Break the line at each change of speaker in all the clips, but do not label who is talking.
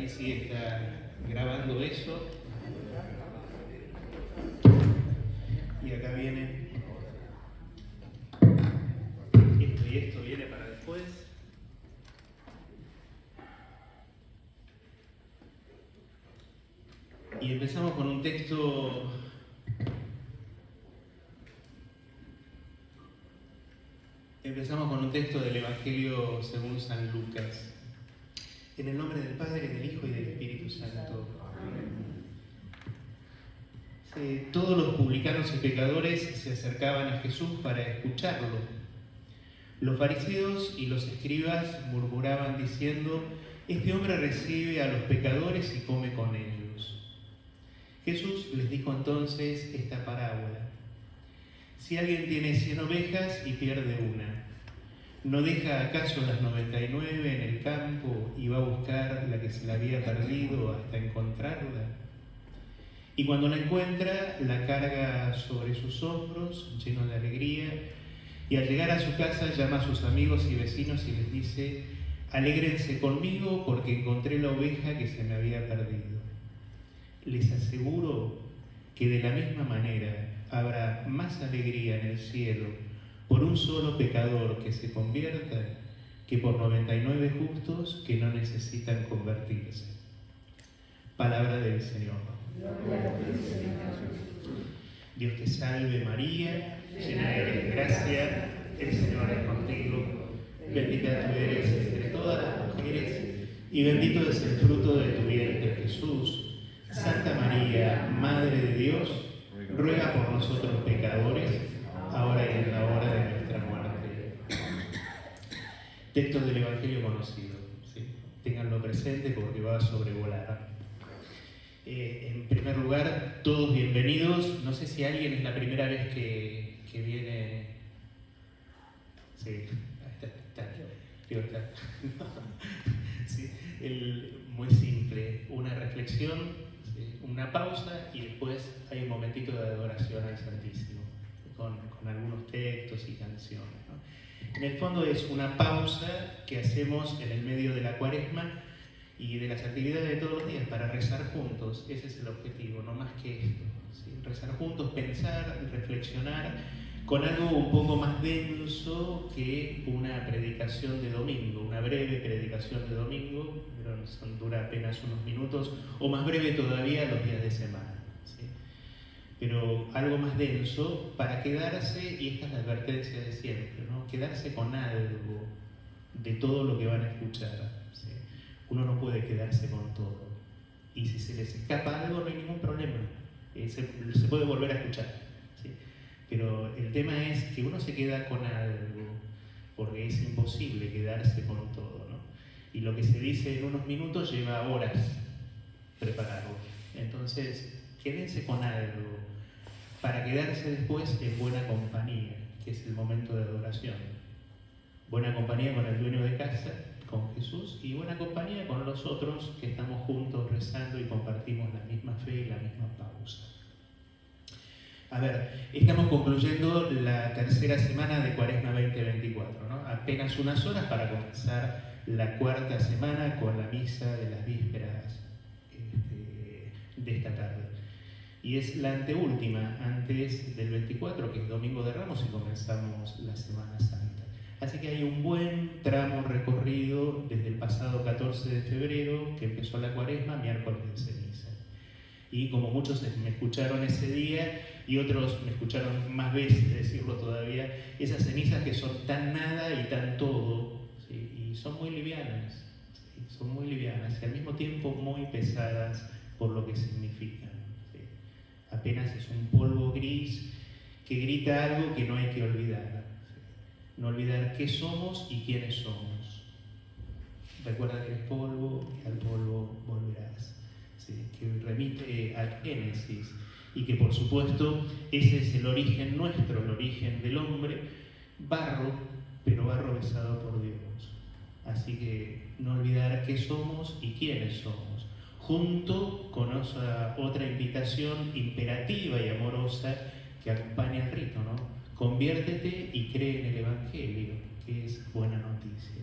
ahí sí está grabando eso. Y acá viene esto y esto viene para después. Y empezamos con un texto del Evangelio según San Lucas. En el nombre del Padre, del Hijo y del Espíritu Santo. Todos los publicanos y pecadores se acercaban a Jesús para escucharlo. Los fariseos y los escribas murmuraban diciendo: este hombre recibe a los pecadores y come con ellos. Jesús les dijo entonces esta parábola: si alguien tiene 100 ovejas y pierde una, ¿no deja acaso las 99 en el campo y va a buscar la que se la había perdido hasta encontrarla? Y cuando la encuentra, la carga sobre sus hombros, lleno de alegría, y al llegar a su casa llama a sus amigos y vecinos y les dice: alégrense conmigo porque encontré la oveja que se me había perdido. Les aseguro que de la misma manera habrá más alegría en el cielo por un solo pecador que se convierta que por 99 justos que no necesitan convertirse. Palabra del Señor. Dios te salve María, llena eres de gracia, el Señor es contigo, bendita tú eres entre todas las mujeres y bendito es el fruto de tu vientre Jesús. Santa María, Madre de Dios, ruega por nosotros pecadores, ahora y en la hora de nuestra muerte. Texto del Evangelio conocido, ¿sí? Ténganlo presente porque va a sobrevolar. En primer lugar, todos bienvenidos. No sé si alguien es la primera vez que viene. Sí, está. Sí, muy simple, una reflexión, ¿sí? Una pausa y después hay un momentito de adoración al Santísimo, con algunos textos y canciones, ¿no? En el fondo es una pausa que hacemos en el medio de la Cuaresma y de las actividades de todos los días para rezar juntos. Ese es el objetivo, no más que esto, ¿sí? Rezar juntos, pensar, reflexionar con algo un poco más denso que una predicación de domingo, una breve predicación de domingo, pero dura apenas unos minutos, o más breve todavía los días de semana, ¿sí? Pero algo más denso para quedarse, y esta es la advertencia de siempre, ¿no? Quedarse con algo de todo lo que van a escuchar, ¿sí? Uno no puede quedarse con todo. Y si se les escapa algo, no hay ningún problema. Se puede volver a escuchar, ¿sí? Pero el tema es que uno se queda con algo, porque es imposible quedarse con todo, ¿no? Y lo que se dice en unos minutos lleva horas prepararlo. Entonces, quédense con algo para quedarse después en buena compañía, que es el momento de adoración. Buena compañía con el dueño de casa, con Jesús, y buena compañía con los otros que estamos juntos rezando y compartimos la misma fe y la misma pausa. A ver, estamos concluyendo la tercera semana de Cuaresma 2024, ¿no? Apenas unas horas para comenzar la cuarta semana con la misa de las vísperas de esta tarde. Y es la anteúltima, antes del 24, que es Domingo de Ramos, y comenzamos la Semana Santa. Así que hay un buen tramo recorrido desde el pasado 14 de febrero, que empezó la Cuaresma, miércoles de ceniza. Y como muchos me escucharon ese día, y otros me escucharon más veces decirlo todavía, esas cenizas que son tan nada y tan todo, ¿sí? Y son muy livianas, ¿sí? Son muy livianas y al mismo tiempo muy pesadas por lo que significan, ¿sí? Apenas es un polvo gris que grita algo que no hay que olvidar. No olvidar qué somos y quiénes somos. Recuerda que eres polvo y al polvo volverás, ¿sí? Que remite al Génesis y que por supuesto ese es el origen nuestro, el origen del hombre, barro, pero barro besado por Dios. Así que no olvidar qué somos y quiénes somos, junto con otra invitación imperativa y amorosa que acompaña el rito, ¿no? Conviértete y cree en el Evangelio, que es buena noticia.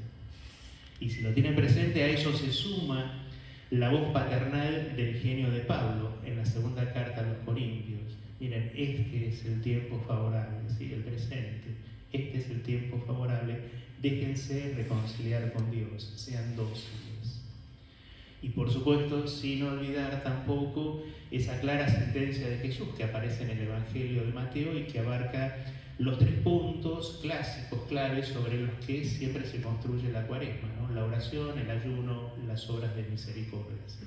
Y si lo tienen presente, a eso se suma la voz paternal del genio de Pablo en la segunda carta a los Corintios. Miren, este es el tiempo favorable, ¿sí? El presente. Este es el tiempo favorable. Déjense reconciliar con Dios, sean dóciles. Y por supuesto, sin olvidar tampoco esa clara sentencia de Jesús que aparece en el Evangelio de Mateo y que abarca los 3 puntos clásicos, claves, sobre los que siempre se construye la Cuaresma, ¿no? La oración, el ayuno, las obras de misericordia. ¿Sí?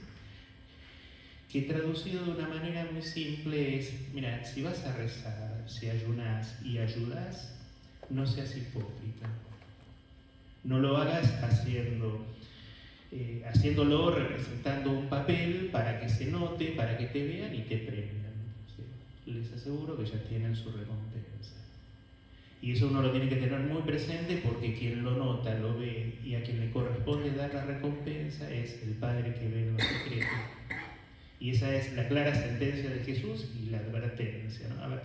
Que traducido de una manera muy simple es, mira, si vas a rezar, si ayunás y ayudás, no seas hipócrita. No lo hagas haciéndolo representando un papel para que se note, para que te vean y te premian. ¿Sí? Les aseguro que ya tienen su recompensa. Y eso uno lo tiene que tener muy presente porque quien lo nota, lo ve y a quien le corresponde dar la recompensa es el Padre que ve en lo secreto. Y esa es la clara sentencia de Jesús y la advertencia, ¿no? A ver,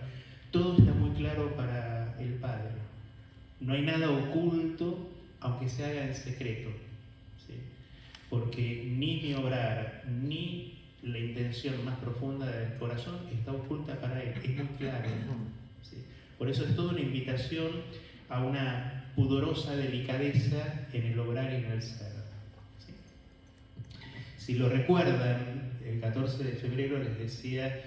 todo está muy claro para el Padre. No hay nada oculto, aunque se haga en secreto. ¿Sí? Porque ni mi obrar, ni la intención más profunda del corazón está oculta para Él. Es muy claro. ¿Sí? Por eso es toda una invitación a una pudorosa delicadeza en el obrar y en el ser. ¿Sí? Si lo recuerdan, el 14 de febrero les decía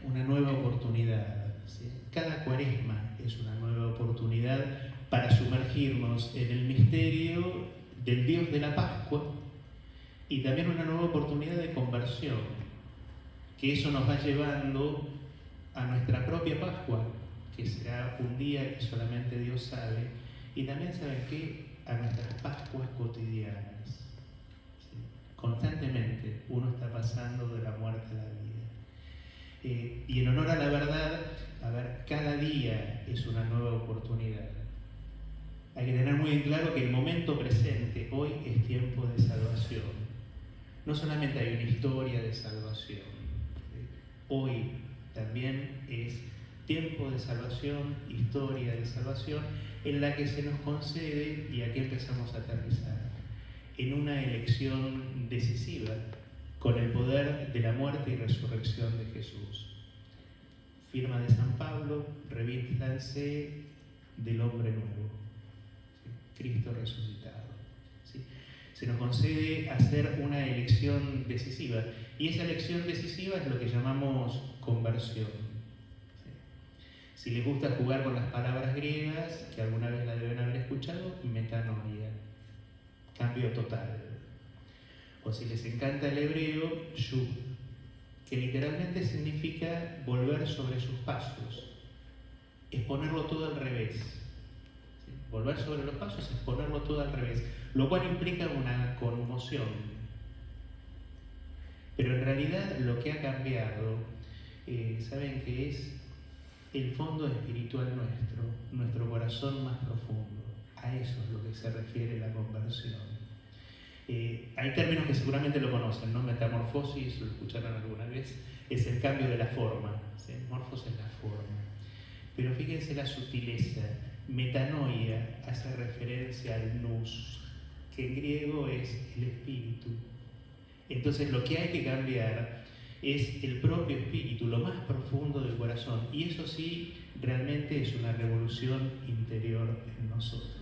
una nueva oportunidad. ¿Sí? Cada Cuaresma es una nueva oportunidad para sumergirnos en el misterio del Dios de la Pascua y también una nueva oportunidad de conversión, que eso nos va llevando a nuestra propia Pascua, que será un día que solamente Dios sabe, y también, ¿saben qué? A nuestras Pascuas cotidianas. ¿Sí? Constantemente uno está pasando de la muerte a la vida. Y en honor a la verdad, a ver, cada día es una nueva oportunidad. Hay que tener muy en claro que el momento presente, hoy, es tiempo de salvación. No solamente hay una historia de salvación, hoy también es tiempo de salvación, historia de salvación, en la que se nos concede, y aquí empezamos a aterrizar, en una elección decisiva, con el poder de la muerte y resurrección de Jesús. Firma de San Pablo, revístanse del hombre nuevo, ¿sí? Cristo resucitado. ¿Sí? Se nos concede hacer una elección decisiva, y esa elección decisiva es lo que llamamos conversión. ¿Sí? Si les gusta jugar con las palabras griegas, que alguna vez la deben haber escuchado, metanoia, cambio total. O si les encanta el hebreo, shub, que literalmente significa volver sobre sus pasos, es ponerlo todo al revés. ¿Sí? Volver sobre los pasos es ponerlo todo al revés, lo cual implica una conmoción. Pero en realidad lo que ha cambiado, ¿saben qué es? El fondo espiritual nuestro corazón más profundo. A eso es lo que se refiere la conversión. Hay términos que seguramente lo conocen, ¿no? Metamorfosis, lo escucharon alguna vez, es el cambio de la forma. ¿Sí? Morfos es la forma. Pero fíjense la sutileza. Metanoia hace referencia al nous, que en griego es el espíritu. Entonces lo que hay que cambiar es el propio espíritu, lo más profundo del corazón. Y eso sí, realmente es una revolución interior en nosotros.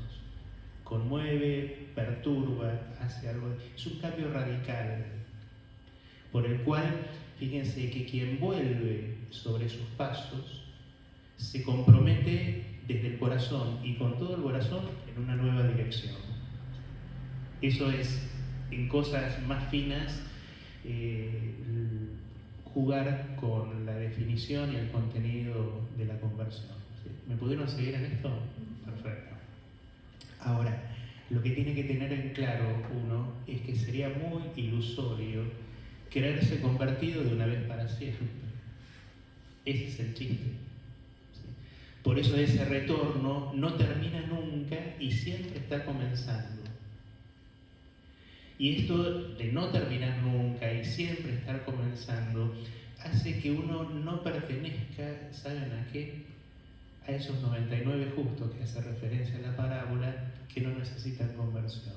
Conmueve, perturba, hace algo. Es un cambio radical, por el cual, fíjense que quien vuelve sobre sus pasos se compromete desde el corazón y con todo el corazón en una nueva dirección. Eso es, en cosas más finas, jugar con la definición y el contenido de la conversión. ¿Sí? ¿Me pudieron seguir en esto? Perfecto. Ahora, lo que tiene que tener en claro uno es que sería muy ilusorio creerse convertido de una vez para siempre. Ese es el chiste. ¿Sí? Por eso ese retorno no termina nunca y siempre está comenzando. Y esto de no terminar nunca y siempre estar comenzando hace que uno no pertenezca, ¿saben a qué? A esos 99 justos que hace referencia a la parábola, que no necesitan conversión.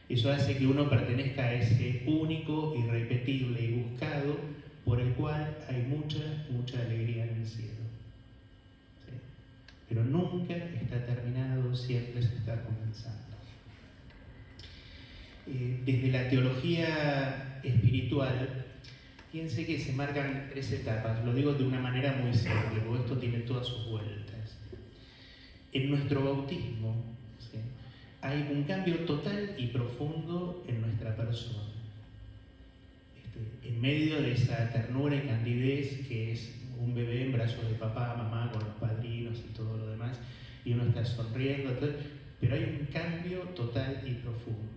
Eso hace que uno pertenezca a ese único, irrepetible y buscado, por el cual hay mucha, mucha alegría en el cielo. ¿Sí? Pero nunca está terminado, siempre se está comenzando. Desde la teología espiritual, fíjense que se marcan 3 etapas. Lo digo de una manera muy simple, porque esto tiene todas sus vueltas. En nuestro bautismo, ¿sí?, hay un cambio total y profundo en nuestra persona. En medio de esa ternura y candidez que es un bebé en brazos de papá, mamá, con los padrinos y todo lo demás, y uno está sonriendo, pero hay un cambio total y profundo.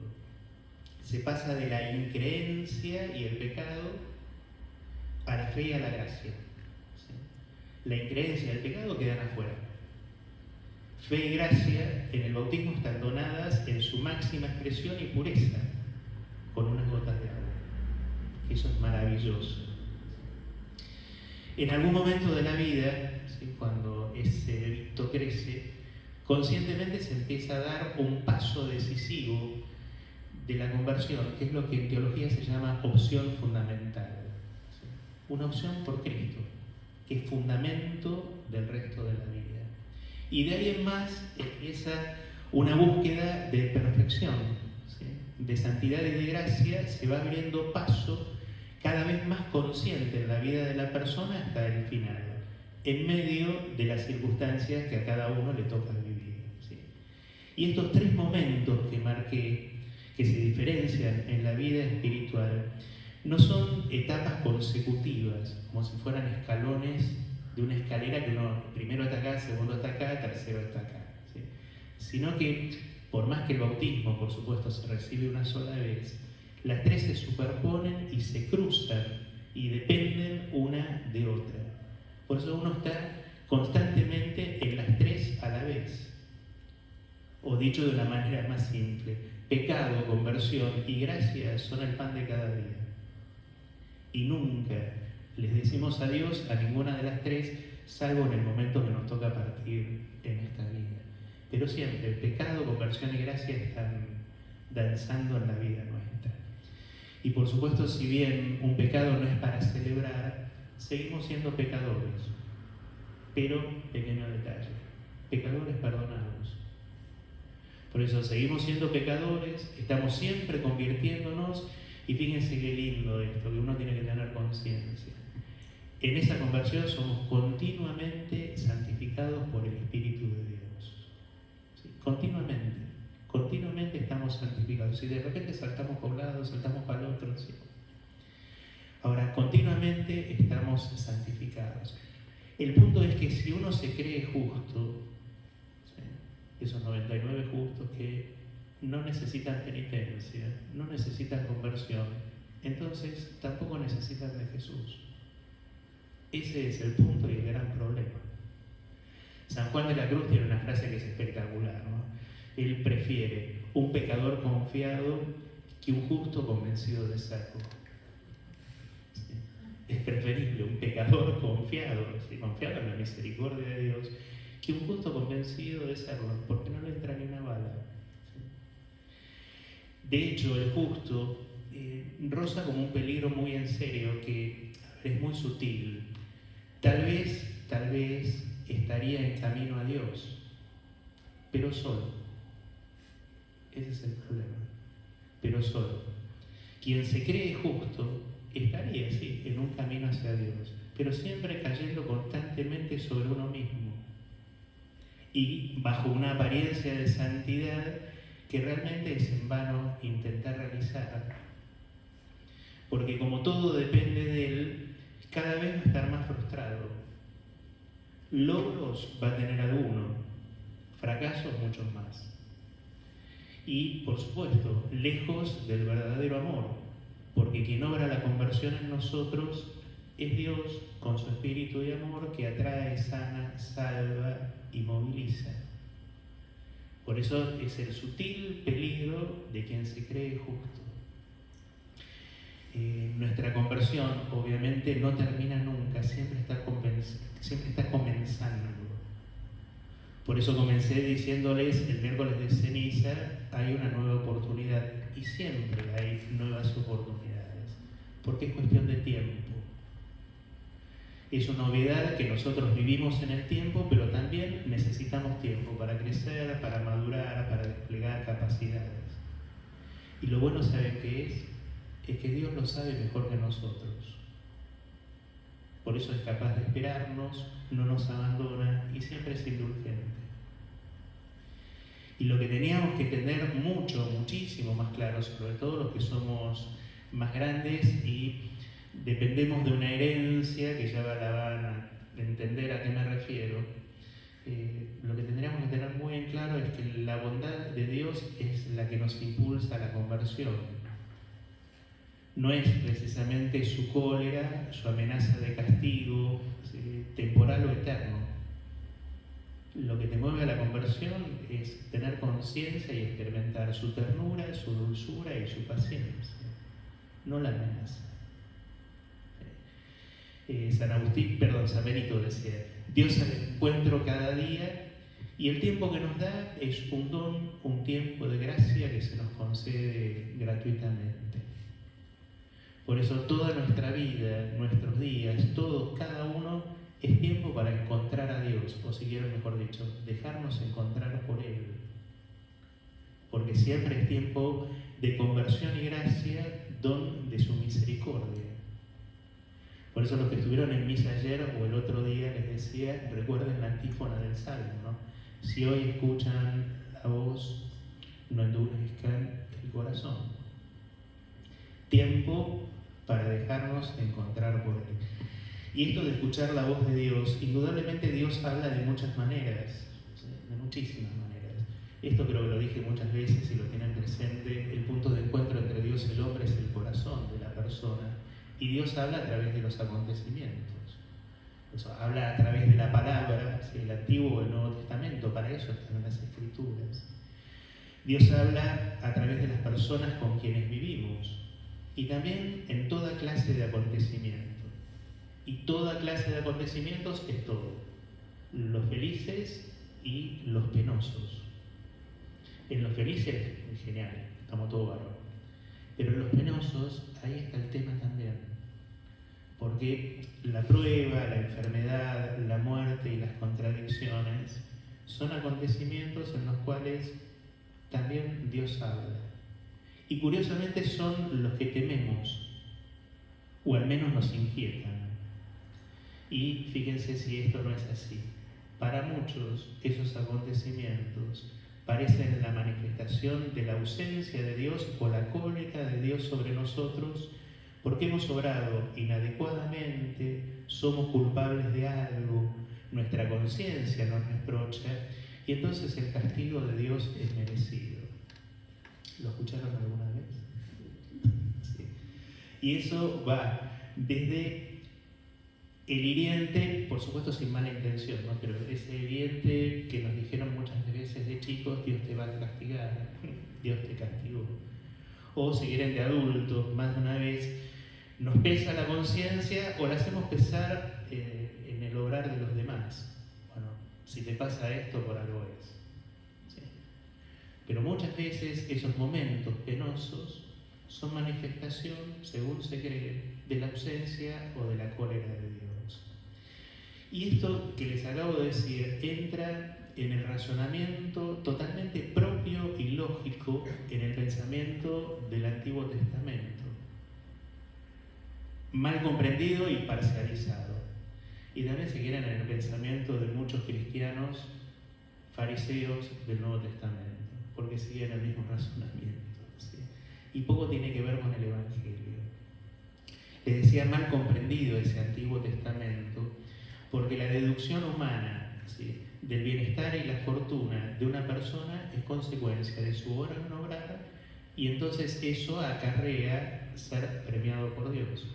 Se pasa de la increencia y el pecado a la fe y a la gracia. ¿Sí? La increencia y el pecado quedan afuera. Fe y gracia en el bautismo están donadas en su máxima expresión y pureza, con unas gotas de agua. Eso es maravilloso. En algún momento de la vida, ¿sí?, cuando ese bebito crece, conscientemente se empieza a dar un paso decisivo de la conversión, que es lo que en teología se llama opción fundamental. ¿Sí? Una opción por Cristo, que es fundamento del resto de la vida. Y de ahí en más empieza una búsqueda de perfección, ¿sí?, de santidad y de gracia. Se va abriendo paso cada vez más consciente en la vida de la persona hasta el final, en medio de las circunstancias que a cada uno le toca vivir. ¿Sí? Y estos 3 momentos que marqué, que se diferencian en la vida espiritual, no son etapas consecutivas, como si fueran escalones de una escalera que uno primero está acá, segundo está acá, tercero está acá. ¿Sí? Sino que, por más que el bautismo, por supuesto, se recibe una sola vez, las 3 se superponen y se cruzan y dependen una de otra. Por eso uno está constantemente en las 3 a la vez. O dicho de una manera más simple, pecado, conversión y gracia son el pan de cada día. Y nunca les decimos adiós a ninguna de las 3, salvo en el momento que nos toca partir en esta vida. Pero siempre el pecado, conversión y gracia están danzando en la vida nuestra. Y por supuesto, si bien un pecado no es para celebrar, seguimos siendo pecadores. Pero, pequeño detalle, pecadores perdonados. Por eso seguimos siendo pecadores, estamos siempre convirtiéndonos, y fíjense qué lindo esto, que uno tiene que tener conciencia. En esa conversión somos continuamente santificados por el Espíritu de Dios. ¿Sí? Continuamente estamos santificados. Si de repente saltamos por un lado, saltamos para el otro, ¿sí? Ahora, continuamente estamos santificados. El punto es que si uno se cree justo, ¿sí?, esos 99 justos que no necesitan penitencia, no necesitan conversión, entonces tampoco necesitan de Jesús. Ese es el punto y el gran problema. San Juan de la Cruz tiene una frase que es espectacular, ¿no? Él prefiere un pecador confiado que un justo convencido de serlo. ¿Sí? Es preferible un pecador confiado, ¿sí?, confiado en la misericordia de Dios, que un justo convencido de serlo, porque no le entra ni una bala. ¿Sí? De hecho, el justo roza como un peligro muy en serio que es muy sutil. Tal vez estaría en camino a Dios, pero solo. Ese es el problema. Pero solo. Quien se cree justo estaría, sí, en un camino hacia Dios, pero siempre cayendo constantemente sobre uno mismo y bajo una apariencia de santidad que realmente es en vano intentar realizar. Porque como todo depende de él, cada vez va a estar más frustrado. Logros va a tener alguno, fracasos muchos más. Y, por supuesto, lejos del verdadero amor, porque quien obra la conversión en nosotros es Dios con su espíritu de amor que atrae, sana, salva y moviliza. Por eso es el sutil peligro de quien se cree justo. Nuestra conversión obviamente no termina nunca, siempre está comenzando. Por eso comencé diciéndoles el miércoles de ceniza, hay una nueva oportunidad y siempre hay nuevas oportunidades, porque es cuestión de tiempo. Es una novedad que nosotros vivimos en el tiempo, pero también necesitamos tiempo para crecer, para madurar, para desplegar capacidades. Y lo bueno, ¿saben qué es? Es que Dios lo sabe mejor que nosotros. Por eso es capaz de esperarnos, no nos abandona y siempre es indulgente. Y lo que teníamos que tener muchísimo más claro, sobre todo los que somos más grandes y dependemos de una herencia, que ya la van a entender a qué me refiero, lo que tendríamos que tener muy en claro es que la bondad de Dios es la que nos impulsa a la conversión. No es precisamente su cólera, su amenaza de castigo, ¿sí?, temporal o eterno. Lo que te mueve a la conversión es tener conciencia y experimentar su ternura, su dulzura y su paciencia, no la amenaza. San Benito decía, Dios al encuentro cada día y el tiempo que nos da es un don, un tiempo de gracia que se nos concede gratuitamente. Por eso toda nuestra vida, nuestros días, todos, cada uno, es tiempo para encontrar a Dios, o si quieren, mejor dicho, dejarnos encontrar por Él. Porque siempre es tiempo de conversión y gracia, don de su misericordia. Por eso los que estuvieron en misa ayer o el otro día les decía, recuerden la antífona del Salmo, ¿no? Si hoy escuchan la voz, no endurezcan el corazón. Tiempo para dejarnos encontrar por Él. Y esto de escuchar la voz de Dios, indudablemente Dios habla de muchas maneras, ¿sí?, de muchísimas maneras. Esto creo que lo dije muchas veces y lo tienen presente, el punto de encuentro entre Dios y el hombre es el corazón de la persona. Y Dios habla a través de los acontecimientos. Eso, habla a través de la palabra, ¿sí?, el Antiguo o el Nuevo Testamento, para eso están las Escrituras. Dios habla a través de las personas con quienes vivimos y también en toda clase de acontecimientos. Y toda clase de acontecimientos es todo, los felices y los penosos. En los felices es genial, estamos todos bárbaros. Pero en los penosos, ahí está el tema también. Porque la prueba, la enfermedad, la muerte y las contradicciones son acontecimientos en los cuales también Dios habla. Y curiosamente son los que tememos, o al menos nos inquietan. Y fíjense si esto no es así. Para muchos, esos acontecimientos parecen la manifestación de la ausencia de Dios o la cólera de Dios sobre nosotros, porque hemos obrado inadecuadamente, somos culpables de algo, nuestra conciencia nos reprocha, y entonces el castigo de Dios es merecido. ¿Lo escucharon alguna vez? Sí. Y eso va desde el hiriente, por supuesto sin mala intención, ¿no?, pero ese hiriente que nos dijeron muchas veces de chicos, Dios te va a castigar, Dios te castigó. O si quieren de adultos, más de una vez, nos pesa la conciencia o la hacemos pesar en el obrar de los demás. Bueno, si te pasa esto, por algo es. ¿Sí? Pero muchas veces esos momentos penosos son manifestación, según se cree, de la ausencia o de la cólera de Dios. Y esto que les acabo de decir entra en el razonamiento totalmente propio y lógico en el pensamiento del Antiguo Testamento, mal comprendido y parcializado. Y también se quieren en el pensamiento de muchos cristianos fariseos del Nuevo Testamento, porque siguen el mismo razonamiento, ¿sí? Y poco tiene que ver con el Evangelio. Les decía mal comprendido ese Antiguo Testamento, porque la deducción humana, ¿sí?, del bienestar y la fortuna de una persona es consecuencia de su obra o no obrar, y entonces eso acarrea ser premiado por Dios.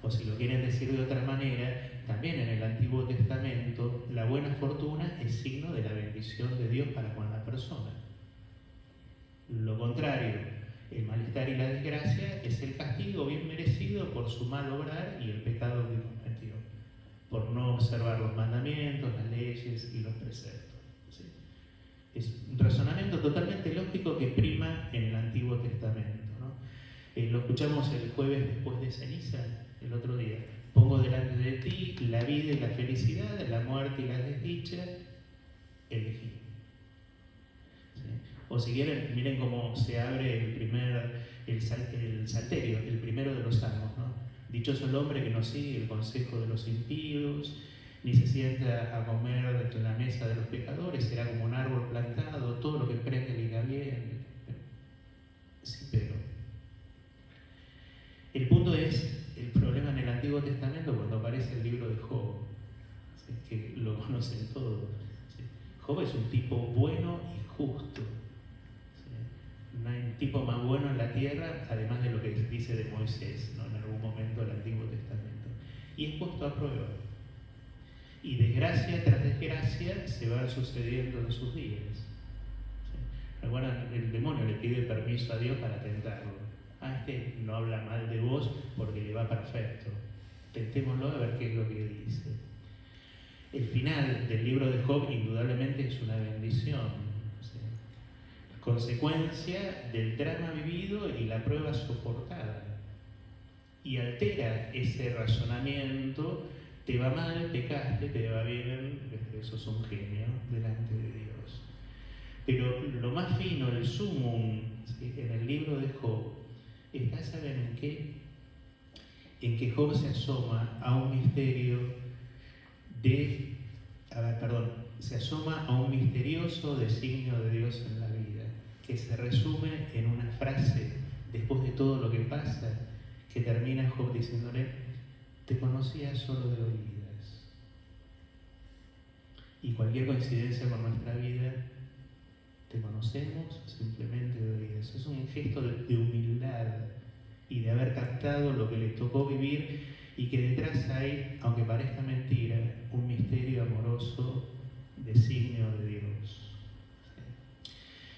O si lo quieren decir de otra manera, también en el Antiguo Testamento la buena fortuna es signo de la bendición de Dios para con la persona. Lo contrario, el malestar y la desgracia es el castigo bien merecido por su mal obrar y el pecado que cometió, por no observar los mandamientos, las leyes y los preceptos. Es un razonamiento totalmente lógico que prima en el Antiguo Testamento, ¿no? Lo escuchamos el jueves después de ceniza, el otro día. Pongo delante de ti la vida y la felicidad, la muerte y la desdicha, elegí. ¿Sí? O si quieren, miren cómo se abre el salterio, el primero de los salmos, ¿no? Dichoso el hombre que no sigue el consejo de los impíos, ni se sienta a comer en la mesa de los pecadores, será como un árbol plantado, todo lo que prende le irá bien. Sí, pero el punto es el problema en el Antiguo Testamento cuando aparece el libro de Job, ¿sí? Que lo conocen todos. ¿Sí? Job es un tipo bueno y justo. ¿Sí? No hay un tipo más bueno en la tierra, además de lo que dice de Moisés, ¿no? En algún momento del Antiguo Testamento. Y es puesto a prueba. Y desgracia tras desgracia se van sucediendo en sus días. ¿Sí? Bueno, el demonio le pide permiso a Dios para tentarlo. Este no habla mal de vos porque le va perfecto. Tentémoslo a ver qué es lo que dice. El final del libro de Job indudablemente es una bendición. ¿Sí? Consecuencia del drama vivido y la prueba soportada. Y altera ese razonamiento. Te va mal, pecaste, te va bien, sos un genio delante de Dios. Pero lo más fino, el sumum, ¿sí? En el libro de Job, está, ¿saben en qué? En que Job se asoma a un misterio se asoma a un misterioso designio de Dios en la vida, que se resume en una frase, después de todo lo que pasa, que termina Job diciéndole: te conocía solo de oídas. Y cualquier coincidencia con nuestra vida, te conocemos simplemente de oídas. Es un gesto de humildad y de haber captado lo que le tocó vivir y que detrás hay, aunque parezca mentira, un misterio amoroso, designio de Dios.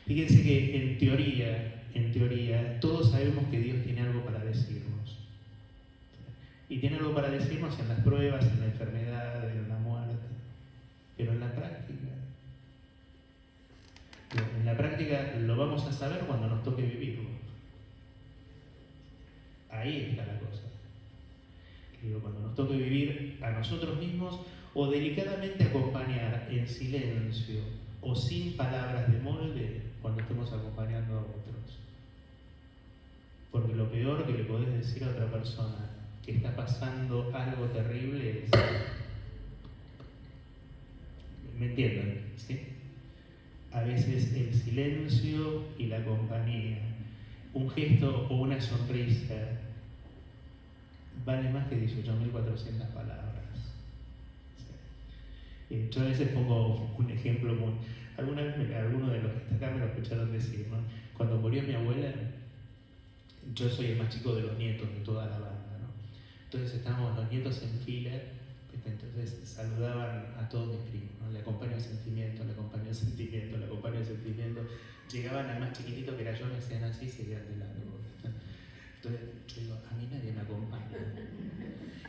Fíjense que en teoría, todos sabemos que Dios tiene algo para decirnos. Y tiene algo para decirnos en las pruebas, en la enfermedad, en la muerte. Pero en la práctica lo vamos a saber cuando nos toque vivirlo. Ahí está la cosa. Digo, cuando nos toque vivir a nosotros mismos o delicadamente acompañar en silencio o sin palabras de molde cuando estemos acompañando a otros. Porque lo peor que le podés decir a otra persona que está pasando algo terrible es... ¿Me entienden? ¿Sí? A veces el silencio y la compañía, un gesto o una sonrisa, vale más que 18.400 palabras. ¿Sí? Yo a veces pongo un ejemplo muy... Alguna vez alguno de los que está acá me lo escucharon decir, ¿no? Cuando murió mi abuela, yo soy el más chico de los nietos de toda la banda, ¿no? Entonces estábamos los nietos en fila, entonces saludaban a todos mis primos, ¿no? Le acompaño el sentimiento, le acompaño el sentimiento, le acompaño el sentimiento. Llegaban al más chiquitito que era yo, me hacían así y seguían de largo. Entonces yo digo, a mí nadie me acompaña.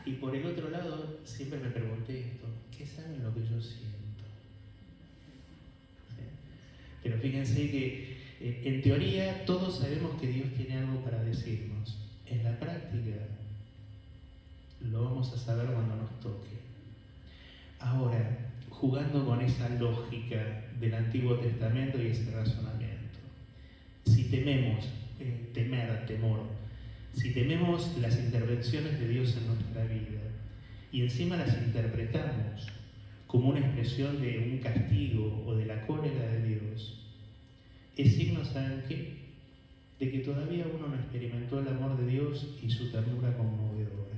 Y por el otro lado siempre me pregunté esto, ¿qué saben lo que yo siento? ¿Sí? Pero fíjense que en teoría todos sabemos que Dios tiene algo para decirnos. En la práctica lo vamos a saber cuando nos toque. Ahora, jugando con esa lógica del Antiguo Testamento y ese razonamiento, si tememos, temor, si tememos las intervenciones de Dios en nuestra vida y encima las interpretamos como una expresión de un castigo o de la cólera de Dios, es signo, ¿saben qué? De que todavía uno no experimentó el amor de Dios y su ternura conmovedora.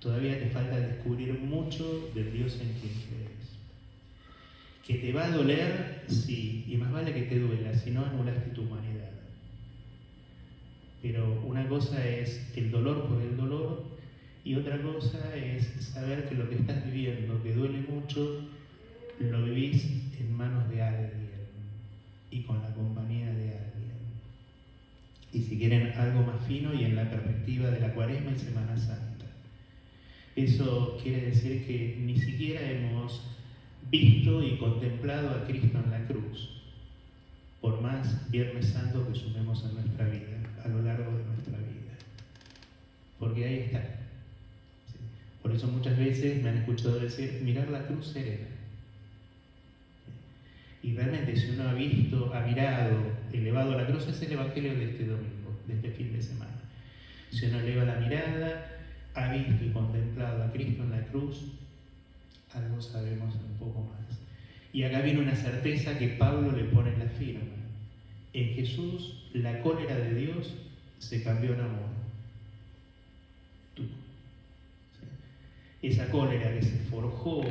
Todavía te falta descubrir mucho del Dios en quien crees. Que te va a doler, sí, y más vale que te duela, si no anulaste tu humanidad. Pero una cosa es el dolor por el dolor y otra cosa es saber que lo que estás viviendo, que duele mucho, lo vivís en manos de alguien y con la compañía de alguien. Y si quieren algo más fino y en la perspectiva de la Cuaresma y Semana Santa. Eso quiere decir que ni siquiera hemos visto y contemplado a Cristo en la cruz, por más Viernes Santo que sumemos en nuestra vida, a lo largo de nuestra vida. Porque ahí está. ¿Sí? Por eso muchas veces me han escuchado decir, mirar la cruz serena. ¿Sí? Y realmente si uno ha visto, ha mirado, elevado la cruz, es el Evangelio de este domingo, de este fin de semana. Si uno eleva la mirada, ha visto y contemplado a Cristo en la cruz, algo sabemos un poco más. Y acá viene una certeza que Pablo le pone en la firma. En Jesús, la cólera de Dios se cambió en amor. Tú. ¿Sí? Esa cólera que se forjó,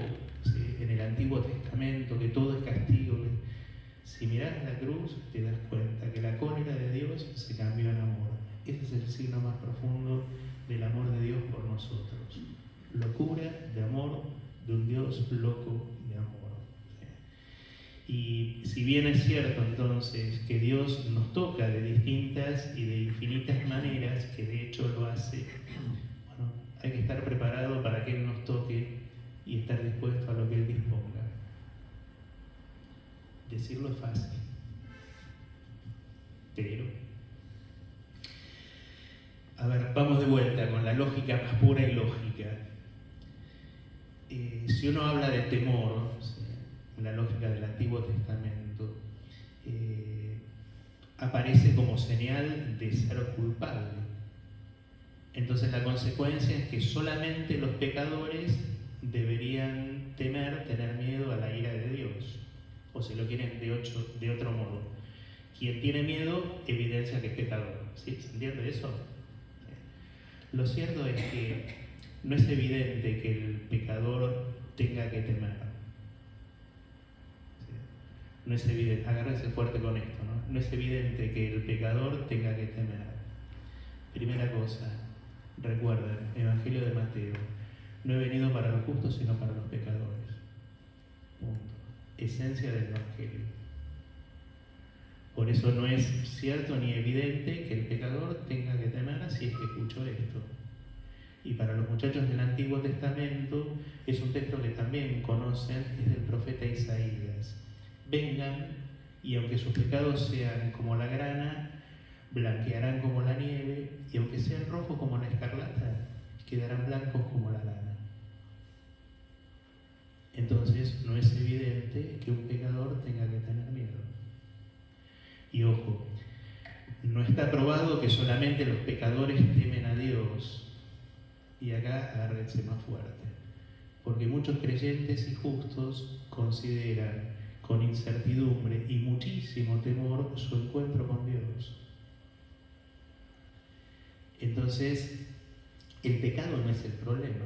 ¿sí?, en el Antiguo Testamento, que todo es castigo. Si miras la cruz, te das cuenta que la cólera de Dios se cambió en amor. Ese es el signo más profundo del amor de Dios por nosotros. Locura de amor de un Dios loco de amor. Y si bien es cierto entonces que Dios nos toca de distintas y de infinitas maneras, que de hecho lo hace, bueno, hay que estar preparado para que Él nos toque y estar dispuesto a lo que Él disponga. Decirlo es fácil, pero... A ver, vamos de vuelta con la lógica más pura y lógica. Si uno habla de temor, ¿sí?, la lógica del Antiguo Testamento, aparece como señal de ser culpable. Entonces la consecuencia es que solamente los pecadores deberían tener miedo a la ira de Dios. O si lo quieren de otro modo. Quien tiene miedo evidencia que es pecador. ¿Sí? ¿Se entiende eso? Lo cierto es que no es evidente que el pecador tenga que temer. ¿Sí? No es evidente, agárrense fuerte con esto, ¿no? No es evidente que el pecador tenga que temer. Primera cosa, recuerden, Evangelio de Mateo, no he venido para los justos sino para los pecadores. Punto. Esencia del Evangelio. Por eso no es cierto ni evidente que el pecador tenga que temer si es que escuchó esto. Y para los muchachos del Antiguo Testamento es un texto que también conocen, es del profeta Isaías. Vengan y aunque sus pecados sean como la grana, blanquearán como la nieve, y aunque sean rojos como la escarlata, quedarán blancos como la lana. Entonces no es evidente que un pecador tenga que tener miedo. Y ojo, no está probado que solamente los pecadores temen a Dios. Y acá agárrense más fuerte, porque muchos creyentes y justos consideran con incertidumbre y muchísimo temor su encuentro con Dios. Entonces, el pecado no es el problema.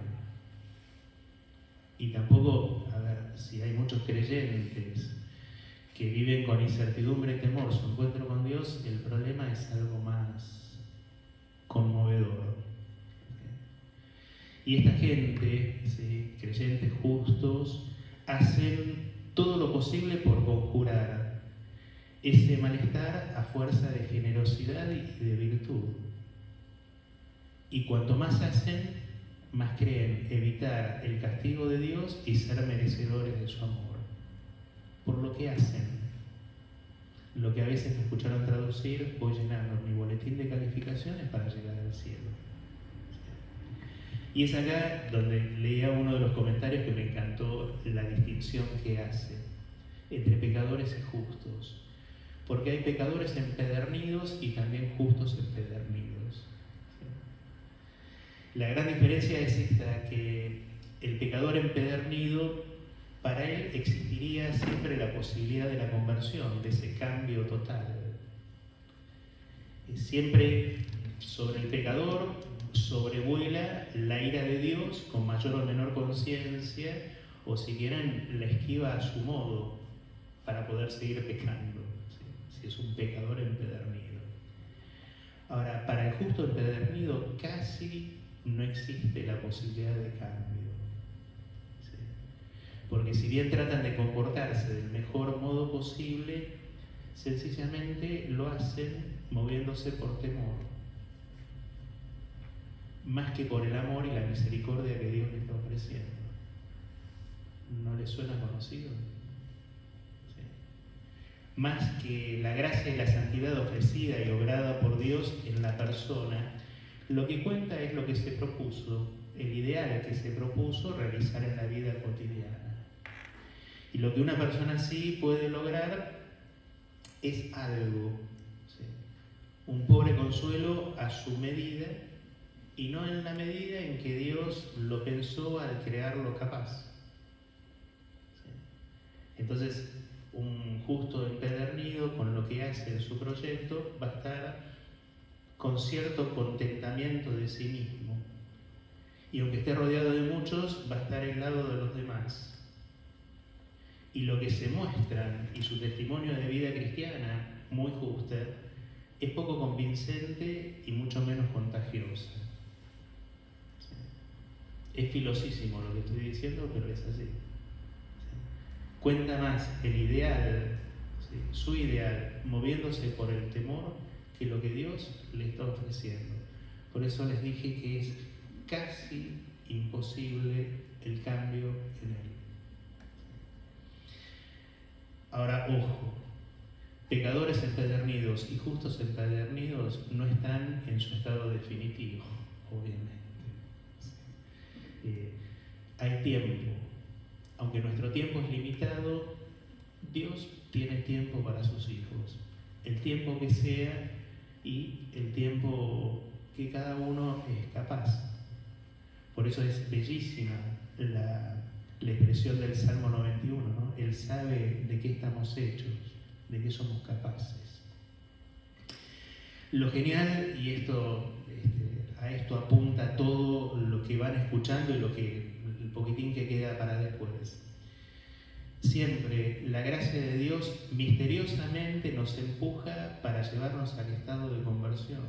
Y tampoco, a ver, si hay muchos creyentes que viven con incertidumbre y temor su encuentro con Dios, el problema es algo más conmovedor. Y esta gente, ¿sí?, creyentes justos, hacen todo lo posible por conjurar ese malestar a fuerza de generosidad y de virtud. Y cuanto más hacen, más creen evitar el castigo de Dios y ser merecedores de su amor. Por lo que hacen, lo que a veces me escucharon traducir, voy llenando mi boletín de calificaciones para llegar al cielo. Y es acá donde leía uno de los comentarios que me encantó la distinción que hace entre pecadores y justos. Porque hay pecadores empedernidos y también justos empedernidos. La gran diferencia es esta, que el pecador empedernido, para él existiría siempre la posibilidad de la conversión, de ese cambio total. Siempre sobre el pecador sobrevuela la ira de Dios con mayor o menor conciencia, o si quieren la esquiva a su modo para poder seguir pecando, ¿sí?, si es un pecador empedernido. Ahora, para el justo empedernido casi no existe la posibilidad de cambio, ¿sí?, porque si bien tratan de comportarse del mejor modo posible, sencillamente lo hacen moviéndose por temor, más que por el amor y la misericordia que Dios les está ofreciendo. ¿No les suena conocido? ¿Sí? Más que la gracia y la santidad ofrecida y obrada por Dios en la persona, lo que cuenta es lo que se propuso, el ideal que se propuso realizar en la vida cotidiana. Y lo que una persona así puede lograr es algo, ¿sí? Un pobre consuelo a su medida y no en la medida en que Dios lo pensó al crearlo capaz. ¿Sí? Entonces, un justo empedernido con lo que hace en su proyecto va a estar con cierto contentamiento de sí mismo. Y aunque esté rodeado de muchos, va a estar al lado de los demás. Y lo que se muestran y su testimonio de vida cristiana, muy justa, es poco convincente y mucho menos contagiosa. ¿Sí? Es filosísimo lo que estoy diciendo, pero es así. ¿Sí? Cuenta más el ideal, ¿sí? Su ideal, moviéndose por el temor, que lo que Dios le está ofreciendo. Por eso les dije que es casi imposible el cambio en él. Ahora, ojo, pecadores empedernidos y justos empedernidos no están en su estado definitivo, obviamente. Hay tiempo. Aunque nuestro tiempo es limitado, Dios tiene tiempo para sus hijos. El tiempo que sea y el tiempo que cada uno es capaz. Por eso es bellísima la expresión del Salmo 91, ¿no? Él sabe de qué estamos hechos, de qué somos capaces. Lo genial, y a esto apunta todo lo que van escuchando y el poquitín que queda para después. Siempre la gracia de Dios misteriosamente nos empuja para llevarnos al estado de conversión.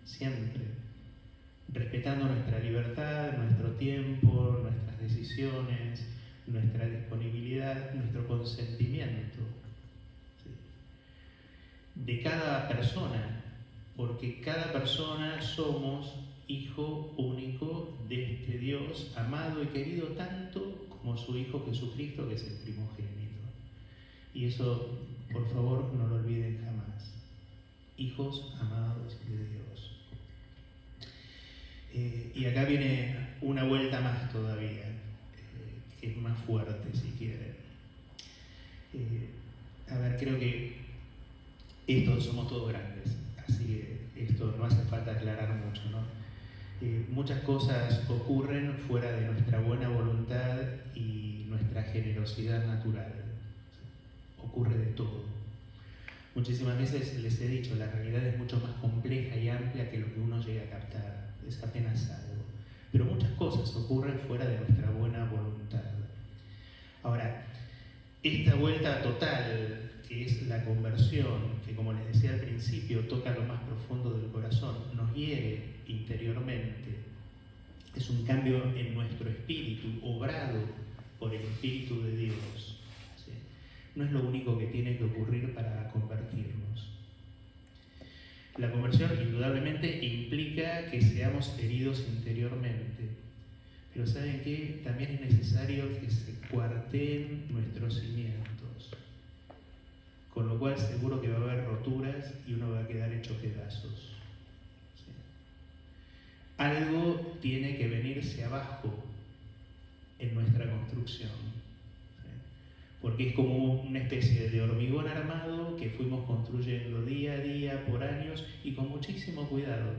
Siempre. Respetando nuestra libertad, nuestro tiempo, nuestras decisiones, nuestra disponibilidad, nuestro consentimiento. ¿Sí? De cada persona, porque cada persona somos hijo único de este Dios amado y querido tanto como su Hijo Jesucristo, que es el primogénito. Y eso, por favor, no lo olviden jamás. Hijos amados de Dios. Y acá viene una vuelta más todavía, que es más fuerte, si quieren. Creo que somos todos grandes, así que esto no hace falta aclarar mucho, ¿no? Muchas cosas ocurren fuera de nuestra buena voluntad y nuestra generosidad natural. Ocurre de todo. Muchísimas veces les he dicho, la realidad es mucho más compleja y amplia que lo que uno llega a captar. Es apenas algo. Pero muchas cosas ocurren fuera de nuestra buena voluntad. Ahora, esta vuelta total, que es la conversión, que como les decía al principio, toca lo más profundo del corazón, nos hiere interiormente. Es un cambio en nuestro espíritu, obrado por el Espíritu de Dios. ¿Sí? No es lo único que tiene que ocurrir para convertirnos. La conversión indudablemente implica que seamos heridos interiormente, pero ¿saben qué? También es necesario que se cuarteen nuestros cimientos, con lo cual seguro que va a haber roturas y uno va a quedar hecho pedazos. ¿Sí? Algo tiene que venirse abajo en nuestra construcción, ¿sí? Porque es como una especie de hormigón armado que fuimos construyendo día a día por años y con muchísimo cuidado,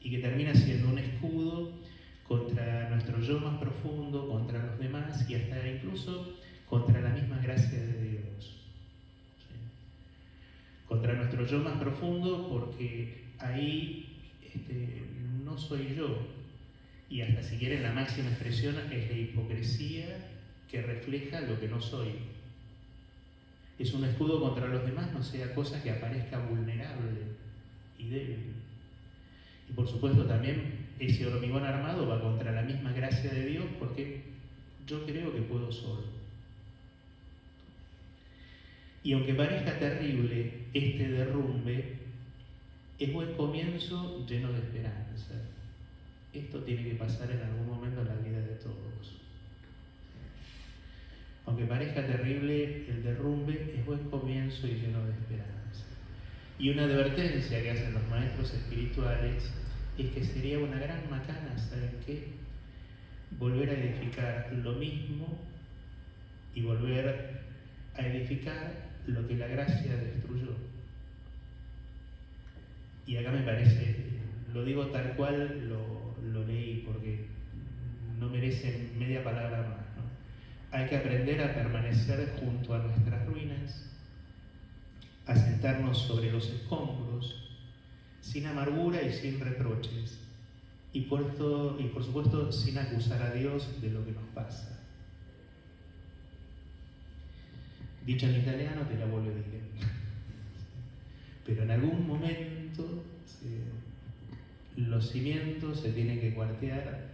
y que termina siendo un escudo contra nuestro yo más profundo, contra los demás y hasta incluso contra la misma gracia de Dios. ¿Sí? Contra nuestro yo más profundo, porque ahí no soy yo, y hasta si quieren la máxima expresión es la hipocresía que refleja lo que no soy. Es un escudo contra los demás, no sea cosa que aparezca vulnerable y débil. Y por supuesto también ese hormigón armado va contra la misma gracia de Dios, porque yo creo que puedo solo. Y aunque parezca terrible este derrumbe, es buen comienzo lleno de esperanza. Esto tiene que pasar en algún momento en la vida de todos. Aunque parezca terrible, el derrumbe es buen comienzo y lleno de esperanza. Y una advertencia que hacen los maestros espirituales es que sería una gran macana, ¿saben qué? Volver a edificar lo mismo y volver a edificar lo que la gracia destruyó. Y acá me parece, lo digo tal cual lo leí, porque no merece media palabra más, ¿no? Hay que aprender a permanecer junto a nuestras ruinas, a sentarnos sobre los escombros, sin amargura y sin reproches, y por supuesto sin acusar a Dios de lo que nos pasa. Dicho en italiano, te la vuelvo a decir. Pero en algún momento los cimientos se tienen que cuartear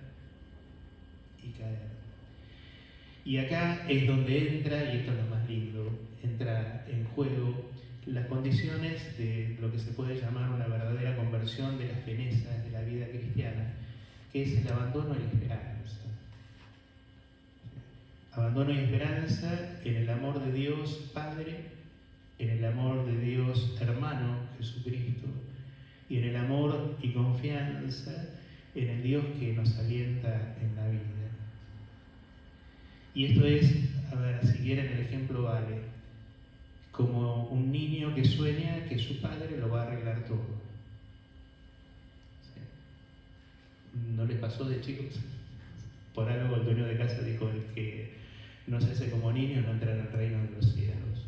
y caer. Y acá es donde entra, y esto es lo más lindo, entra en juego las condiciones de lo que se puede llamar una verdadera conversión de las finezas de la vida cristiana, que es el abandono y la esperanza. Abandono y esperanza en el amor de Dios Padre, en el amor de Dios hermano Jesucristo, y en el amor y confianza en el Dios que nos alienta en la vida. Y esto es, a ver, si quieren el ejemplo vale, como un niño que sueña que su padre lo va a arreglar todo. ¿Sí? ¿No les pasó de chicos? Por algo el dueño de casa dijo: el que no se hace como niño no entra en el reino de los cielos.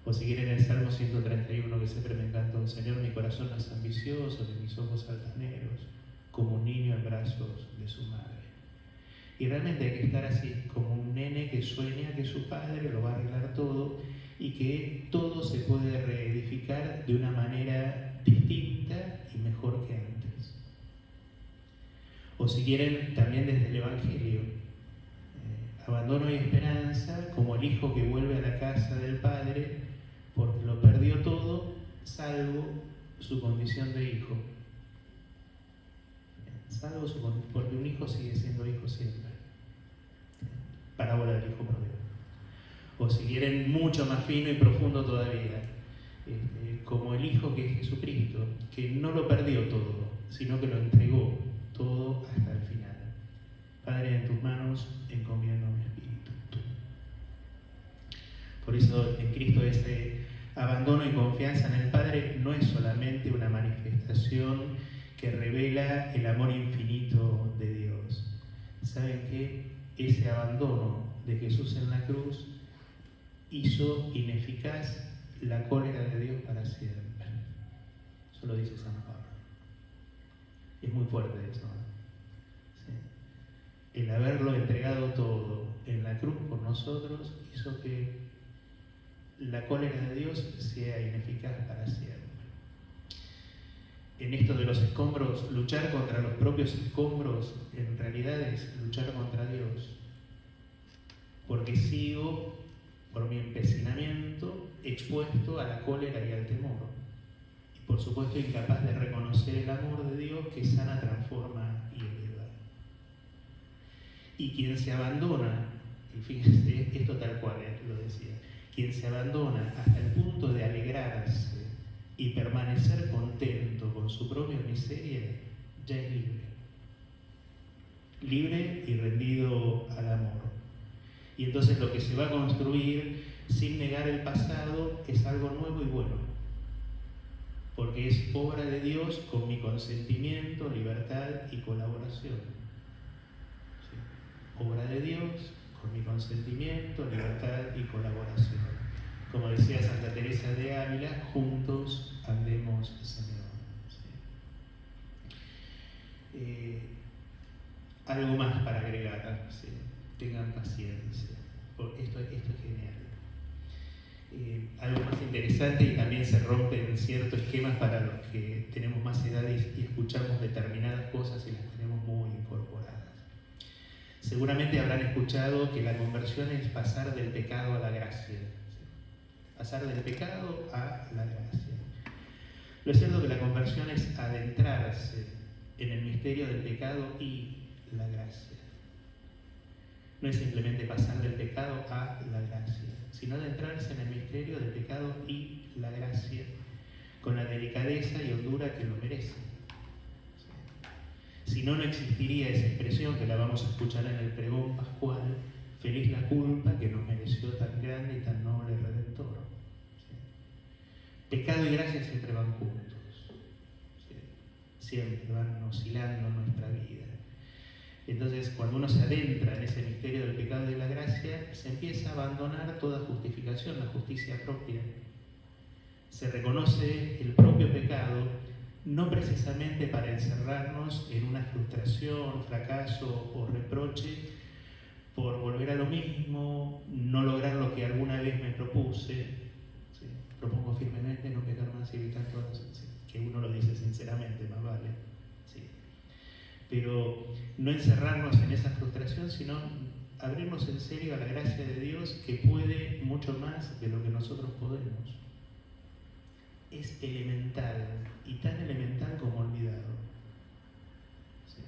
O si quieren el Salmo 131, que siempre me encantó: Señor, mi corazón no es ambicioso, ni mis ojos altaneros, como un niño en brazos de su madre. Y realmente hay que estar así, como un nene que sueña que su padre lo va a arreglar todo y que todo se puede reedificar de una manera distinta y mejor que antes. O si quieren, también desde el Evangelio, abandono y esperanza como el hijo que vuelve a la casa del padre porque lo perdió todo, salvo su condición de hijo. Salvo porque un hijo sigue siendo hijo siempre. Parábola del hijo pródigo. O si quieren, mucho más fino y profundo todavía, como el hijo que es Jesucristo, que no lo perdió todo, sino que lo entregó todo hasta el final. Padre, en tus manos encomiendo mi espíritu. Por eso en Cristo ese abandono y confianza en el Padre no es solamente una manifestación que revela el amor infinito de Dios. ¿Saben qué? Ese abandono de Jesús en la cruz hizo ineficaz la cólera de Dios para siempre. Eso lo dice San Pablo. Es muy fuerte eso, ¿no? ¿Sí? El haberlo entregado todo en la cruz por nosotros hizo que la cólera de Dios sea ineficaz para siempre. En esto de los escombros, luchar contra los propios escombros en realidad es luchar contra Dios, porque sigo, por mi empecinamiento, expuesto a la cólera y al temor, y por supuesto incapaz de reconocer el amor de Dios que sana, transforma y eleva. Y quien se abandona, y fíjense, esto tal cual lo decía, quien se abandona hasta el punto de alegrarse y permanecer contento con su propia miseria, ya es libre. Libre y rendido al amor. Y entonces lo que se va a construir, sin negar el pasado, es algo nuevo y bueno. Porque es obra de Dios con mi consentimiento, libertad y colaboración. ¿Sí? Obra de Dios con mi consentimiento, libertad y colaboración. Como decía Santa Teresa de Ávila, juntos andemos, Señor. ¿Sí? Algo más para agregar, ¿sí? Tengan paciencia, porque esto es genial. Algo más interesante, y también se rompen ciertos esquemas para los que tenemos más edad y escuchamos determinadas cosas y las tenemos muy incorporadas. Seguramente habrán escuchado que la conversión es pasar del pecado a la gracia. Pasar del pecado a la gracia. Lo cierto es que la conversión es adentrarse en el misterio del pecado y la gracia. no es simplemente pasar del pecado a la gracia, sino adentrarse en el misterio del pecado y la gracia, con la delicadeza y hondura que lo merece. Si no, no existiría esa expresión que la vamos a escuchar en el pregón pascual: feliz la culpa que nos mereció tan grande y tan noble Redentor. Pecado y gracia siempre van juntos, siempre van oscilando en nuestra vida. Entonces, cuando uno se adentra en ese misterio del pecado y de la gracia, se empieza a abandonar toda justificación, la justicia propia. Se reconoce el propio pecado, no precisamente para encerrarnos en una frustración, fracaso o reproche por volver a lo mismo, no lograr lo que alguna vez me propuse. ¿Sí? Propongo firmemente no pecar más y evitar todas las... ¿sí? Que uno lo dice sinceramente, más vale. ¿Sí? Pero no encerrarnos en esa frustración, sino abrirnos en serio a la gracia de Dios, que puede mucho más de lo que nosotros podemos. Es elemental, y tan elemental como olvidado. ¿Sí?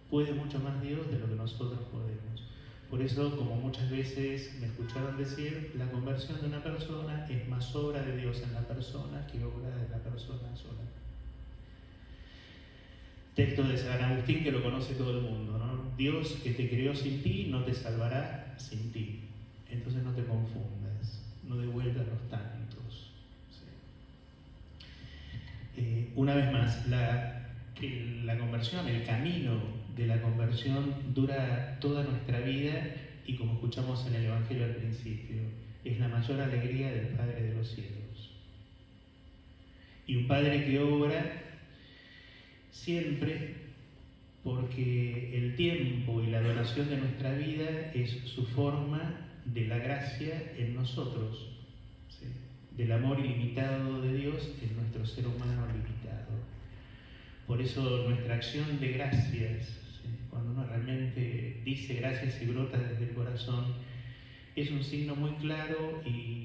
Puede mucho más Dios de lo que nosotros podemos. Por eso, como muchas veces me escucharon decir, la conversión de una persona es más obra de Dios en la persona que obra de la persona sola. Texto de San Agustín que lo conoce todo el mundo, ¿no? Dios que te creó sin ti no te salvará sin ti. Entonces no te confundas, no devuelvas los tantos. ¿Sí? Una vez más, la conversión, el camino de la conversión dura toda nuestra vida y, como escuchamos en el Evangelio al principio, es la mayor alegría del Padre de los cielos. Y un Padre que obra siempre porque el tiempo y la duración de nuestra vida es su forma de la gracia en nosotros, ¿sí? Del amor ilimitado de Dios en nuestro ser humano limitado. Por eso nuestra acción de gracias, ¿sí? Cuando uno realmente dice gracias y brota desde el corazón, es un signo muy claro y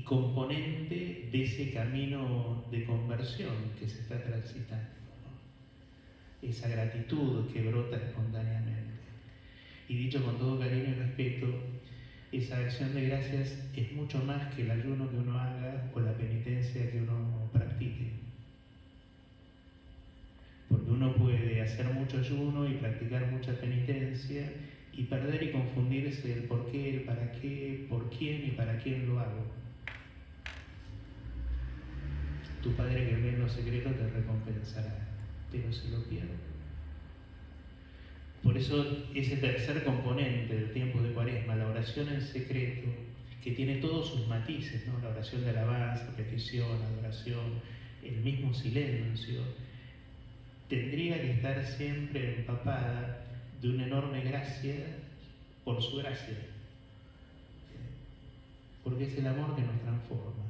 componente de ese camino de conversión que se está transitando, ¿no? Esa gratitud que brota espontáneamente. Y dicho con todo cariño y respeto, esa acción de gracias es mucho más que el ayuno que uno haga o la penitencia que uno practique. Porque uno puede hacer mucho ayuno y practicar mucha penitencia y perder y confundirse el por qué, el para qué, por quién y para quién lo hago. Tu Padre que ve en lo secreto te recompensará, pero si lo pierdo. Por eso ese tercer componente del tiempo de Cuaresma, la oración en secreto, que tiene todos sus matices, ¿no? La oración de alabanza, petición, adoración, el mismo silencio, tendría que estar siempre empapada de una enorme gracia por su gracia, porque es el amor que nos transforma.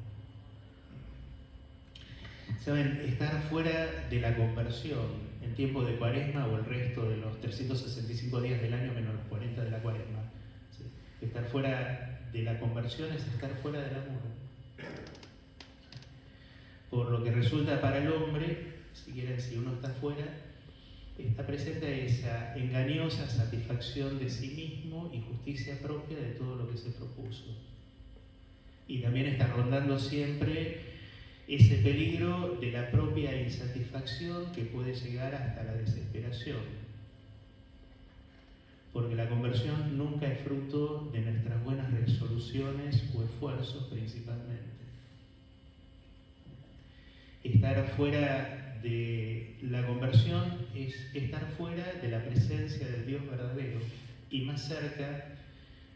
Saben, estar fuera de la conversión en tiempo de Cuaresma o el resto de los 365 días del año menos los 40 de la Cuaresma, ¿sí? Estar fuera de la conversión es estar fuera del amor. Por lo que resulta para el hombre, si quieren, si uno está fuera, está presente esa engañosa satisfacción de sí mismo y justicia propia de todo lo que se propuso. Y también está rondando siempre ese peligro de la propia insatisfacción que puede llegar hasta la desesperación. Porque la conversión nunca es fruto de nuestras buenas resoluciones o esfuerzos principalmente. Estar fuera de la conversión es estar fuera de la presencia del Dios verdadero y más cerca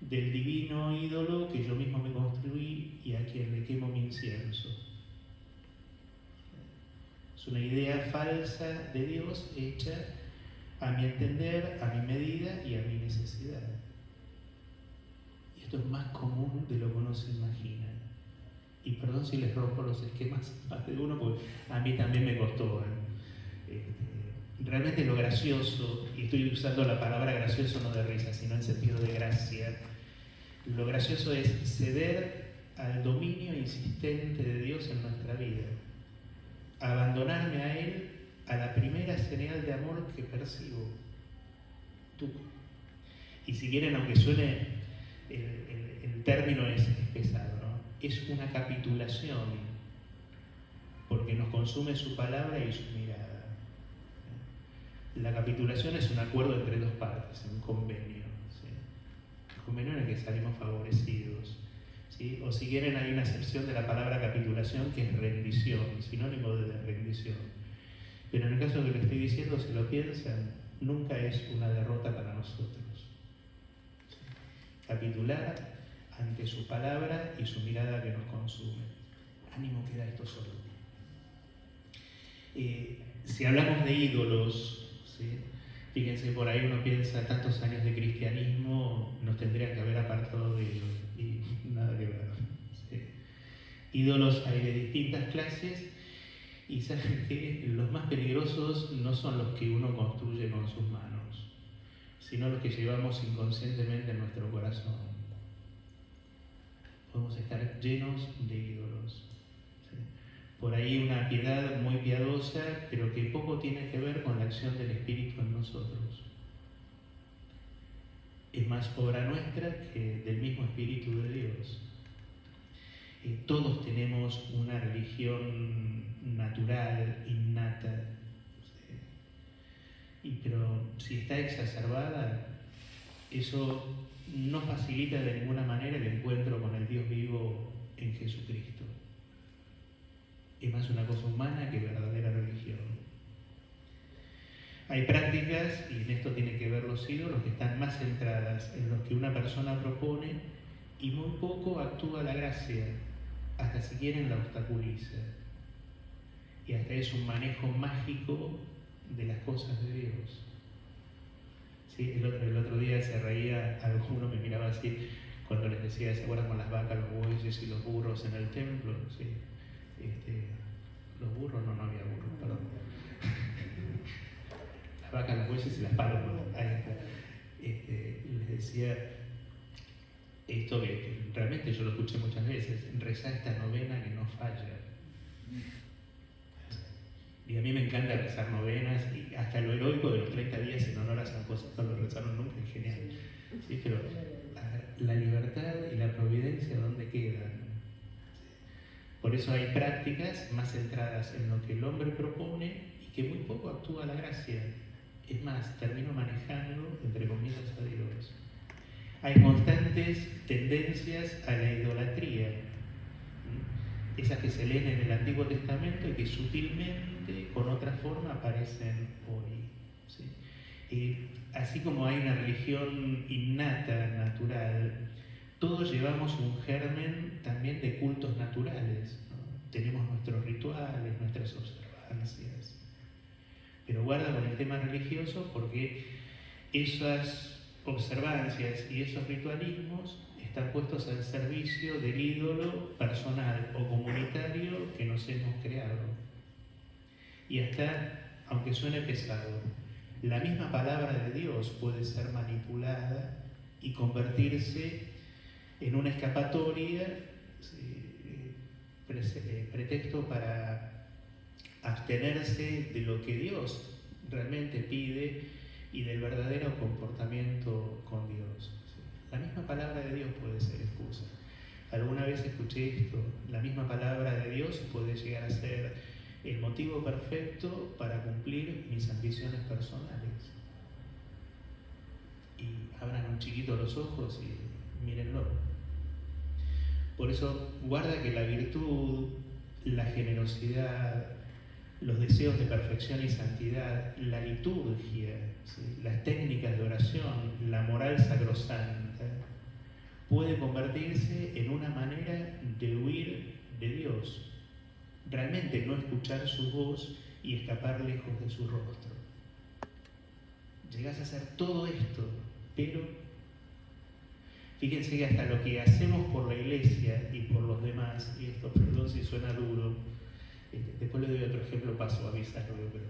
del divino ídolo que yo mismo me construí y a quien le quemo mi incienso. Es una idea falsa de Dios hecha a mi entender, a mi medida y a mi necesidad. Y esto es más común de lo que uno se imagina. Y perdón si les rompo los esquemas más de uno, porque a mí también me costó. Realmente lo gracioso, y estoy usando la palabra gracioso no de risa, sino en sentido de gracia, lo gracioso es ceder al dominio insistente de Dios en nuestra vida. Abandonarme a Él a la primera señal de amor que percibo. Y si quieren, aunque suene, el término es pesado, ¿no? Es una capitulación, porque nos consume su palabra y su mirada. La capitulación es un acuerdo entre dos partes, un convenio, ¿sí? Un convenio en el que salimos favorecidos, ¿sí? O si quieren, hay una acepción de la palabra capitulación que es rendición, sinónimo de rendición. Pero en el caso que le estoy diciendo, si lo piensan, nunca es una derrota para nosotros. Capitular ante su palabra y su mirada que nos consume. Ánimo, queda esto solo. Si hablamos de ídolos, ¿sí? Fíjense, por ahí uno piensa, tantos años de cristianismo nos tendría que haber apartado de ellos, y nada que ver, ¿sí? Ídolos hay de distintas clases, y saben que los más peligrosos no son los que uno construye con sus manos, sino los que llevamos inconscientemente en nuestro corazón. Podemos estar llenos de ídolos, ¿sí? Por ahí una piedad muy piadosa, pero que poco tiene que ver con la acción del Espíritu en nosotros. Es más obra nuestra que del mismo Espíritu de Dios. Todos tenemos una religión natural, innata, ¿sí? Pero si está exacerbada, eso no facilita de ninguna manera el encuentro con el Dios vivo en Jesucristo. Es más una cosa humana que verdadera religión. Hay prácticas, y en esto tienen que ver los ídolos, que están más centradas en los que una persona propone y muy poco actúa la gracia, hasta si quieren la obstaculiza. Y hasta es un manejo mágico de las cosas de Dios. ¿Sí? El otro día se reía, alguno me miraba así, cuando les decía, ¿se acuerdan con las vacas, los bueyes y los burros en el templo? ¿Sí? Los burros, no había burros, perdón. Las vacas, los bueyes y las palomas. Ahí está. Les decía esto que realmente yo lo escuché muchas veces: rezá esta novena que no falla. Y a mí me encanta rezar novenas, y hasta lo heroico de los 30 días en honor a San José no lo rezaron nunca, es genial. ¿Sí? Pero la libertad y la providencia, ¿dónde quedan? Por eso hay prácticas más centradas en lo que el hombre propone y que muy poco actúa la gracia. Es más, termino manejando, entre comillas, a Dios. Hay constantes tendencias a la idolatría, esas que se leen en el Antiguo Testamento y que sutilmente, con otra forma, aparecen hoy, ¿sí? Así como hay una religión innata, natural, todos llevamos un germen también de cultos naturales, ¿no? Tenemos nuestros rituales, nuestras observancias. Pero guarda con el tema religioso, porque esas observancias y esos ritualismos están puestos al servicio del ídolo personal o comunitario que nos hemos creado. Y hasta, aunque suene pesado, la misma palabra de Dios puede ser manipulada y convertirse en una escapatoria, pretexto para abstenerse de lo que Dios realmente pide y del verdadero comportamiento con Dios. La misma palabra de Dios puede ser excusa. Alguna vez escuché esto: la misma palabra de Dios puede llegar a ser el motivo perfecto para cumplir mis ambiciones personales. Y abran un chiquito los ojos y mírenlo. Por eso guarda que la virtud, la generosidad, los deseos de perfección y santidad, la liturgia, ¿sí?, las técnicas de oración, la moral sacrosanta, puede convertirse en una manera de huir de Dios, realmente no escuchar su voz y escapar lejos de su rostro. Llegás a hacer todo esto, pero fíjense que hasta lo que hacemos por la iglesia y por los demás, y esto, perdón si suena duro, después le doy otro ejemplo para suavizarlo, pero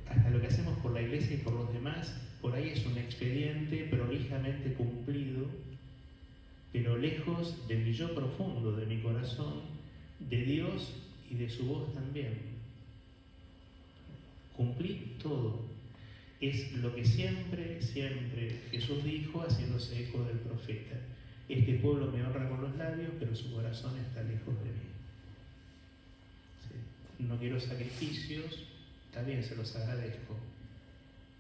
hasta lo que hacemos por la iglesia y por los demás, por ahí es un expediente prolijamente cumplido, pero lejos de mi yo profundo, de mi corazón, de Dios y de su voz también. Cumplí todo. es lo que siempre Jesús dijo, haciéndose eco del profeta. Este pueblo me honra con los labios, pero su corazón está lejos de mí. ¿Sí? No quiero sacrificios, está bien, se los agradezco,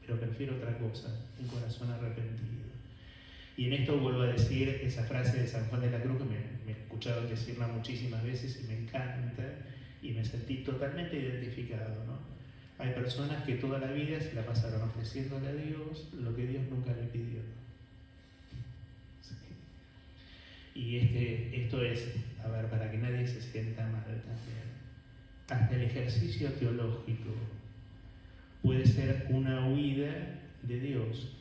pero prefiero otra cosa, un corazón arrepentido. Y en esto vuelvo a decir esa frase de San Juan de la Cruz que me he escuchado decirla muchísimas veces y me encanta, y me sentí totalmente identificado, ¿no? Hay personas que toda la vida se la pasaron ofreciéndole a Dios lo que Dios nunca le pidió. Sí. Y esto es, a ver, para que nadie se sienta mal también. Hasta el ejercicio teológico puede ser una huida de Dios.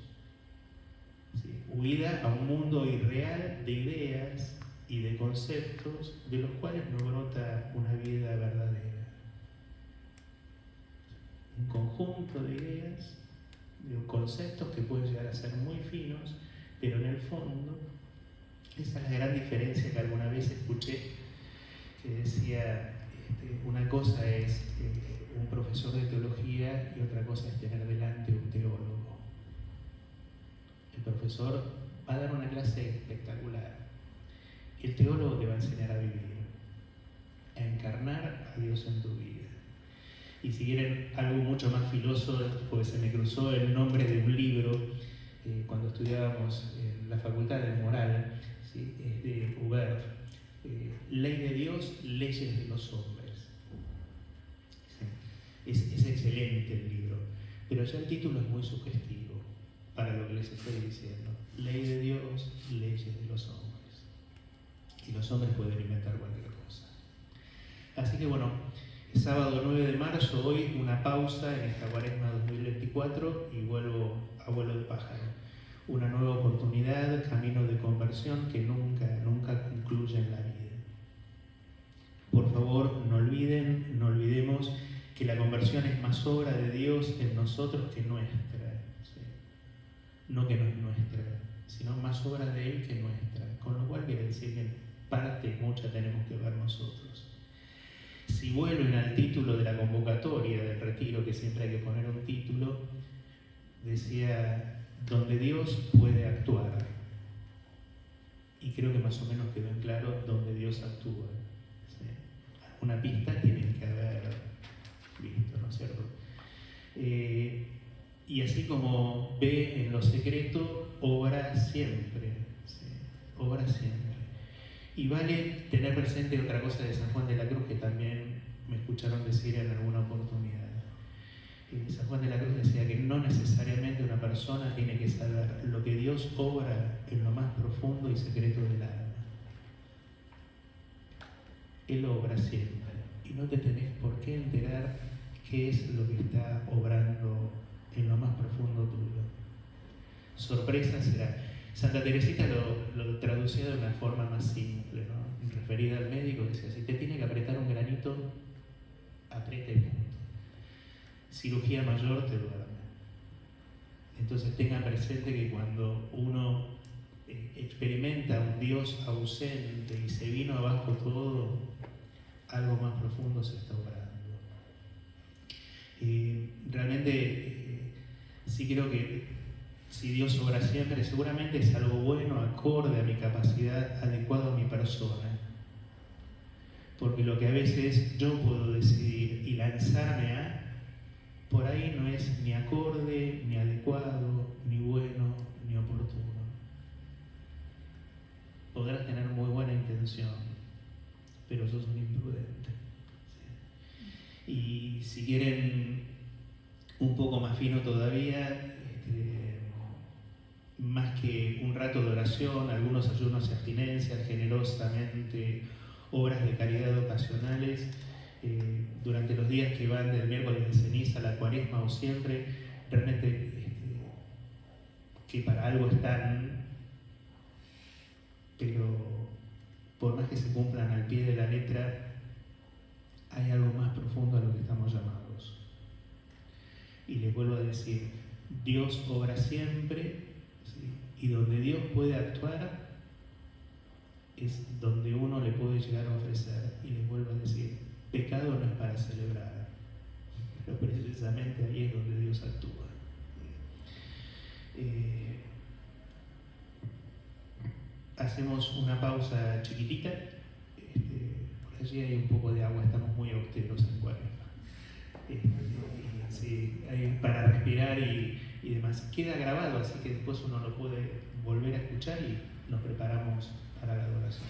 ¿Sí? Huida a un mundo irreal de ideas y de conceptos de los cuales no brota una vida verdadera. Un conjunto de ideas, de conceptos que pueden llegar a ser muy finos, pero en el fondo, esa es la gran diferencia que alguna vez escuché, que decía, una cosa es un profesor de teología y otra cosa es tener delante un teólogo. El profesor va a dar una clase espectacular. El teólogo te va a enseñar a vivir, a encarnar a Dios en tu vida. Y si quieren algo mucho más filoso, porque se me cruzó el nombre de un libro cuando estudiábamos en la Facultad de Moral, ¿sí? Es de Hubert, Ley de Dios, leyes de los hombres. ¿Sí? Es excelente el libro, pero ya el título es muy sugestivo para lo que les estoy diciendo. Ley de Dios, leyes de los hombres. Y los hombres pueden inventar cualquier cosa. Así que bueno, sábado 9 de marzo, hoy una pausa en esta Cuaresma 2024 y vuelvo a vuelo de pájaro. Una nueva oportunidad, camino de conversión que nunca concluye en la vida. Por favor, no olvidemos que la conversión es más obra de Dios en nosotros que nuestra. ¿Sí? No que no es nuestra, sino más obra de Él que nuestra. Con lo cual quiere decir que parte mucha tenemos que ver nosotros. Si vuelven al título de la convocatoria del retiro, que siempre hay que poner un título, decía, donde Dios puede actuar. Y creo que más o menos quedó en claro donde Dios actúa. ¿Sí? Alguna pista tienen que haber visto, ¿no es cierto? Y así como ve en lo secreto, obra siempre. ¿Sí? Obra siempre. Y vale tener presente otra cosa de San Juan de la Cruz que también me escucharon decir en alguna oportunidad. San Juan de la Cruz decía que no necesariamente una persona tiene que saber lo que Dios obra en lo más profundo y secreto del alma. Él obra siempre y no te tenés por qué enterar qué es lo que está obrando en lo más profundo tuyo. Sorpresa será. Santa Teresita lo traducía de una forma más simple, ¿no? Referida al médico, decía, si te tiene que apretar un granito, aprieta y punto. Cirugía mayor te duerme. Entonces tengan presente que cuando uno experimenta un Dios ausente y se vino abajo todo, algo más profundo se está obrando. Realmente sí creo que si Dios obra siempre, seguramente es algo bueno, acorde a mi capacidad, adecuado a mi persona. Porque lo que a veces yo puedo decidir y lanzarme a, por ahí no es ni acorde, ni adecuado, ni bueno, ni oportuno. Podrás tener muy buena intención, pero sos un imprudente. ¿Sí? Y si quieren un poco más fino todavía, más que un rato de oración, algunos ayunos y abstinencias, generosamente, obras de caridad ocasionales, durante los días que van del miércoles de ceniza a la Cuaresma o siempre, realmente que para algo están, pero por más que se cumplan al pie de la letra, hay algo más profundo a lo que estamos llamados. Y les vuelvo a decir, Dios obra siempre, ¿sí? Y donde Dios puede actuar es donde uno le puede llegar a ofrecer. Y les vuelvo a decir, pecado no es para celebrar, pero precisamente ahí es donde Dios actúa. Hacemos una pausa chiquitita. Por allí hay un poco de agua, estamos muy austeros en Cuaresma. Sí, para respirar y demás. Queda grabado, así que después uno lo puede volver a escuchar y nos preparamos para la adoración.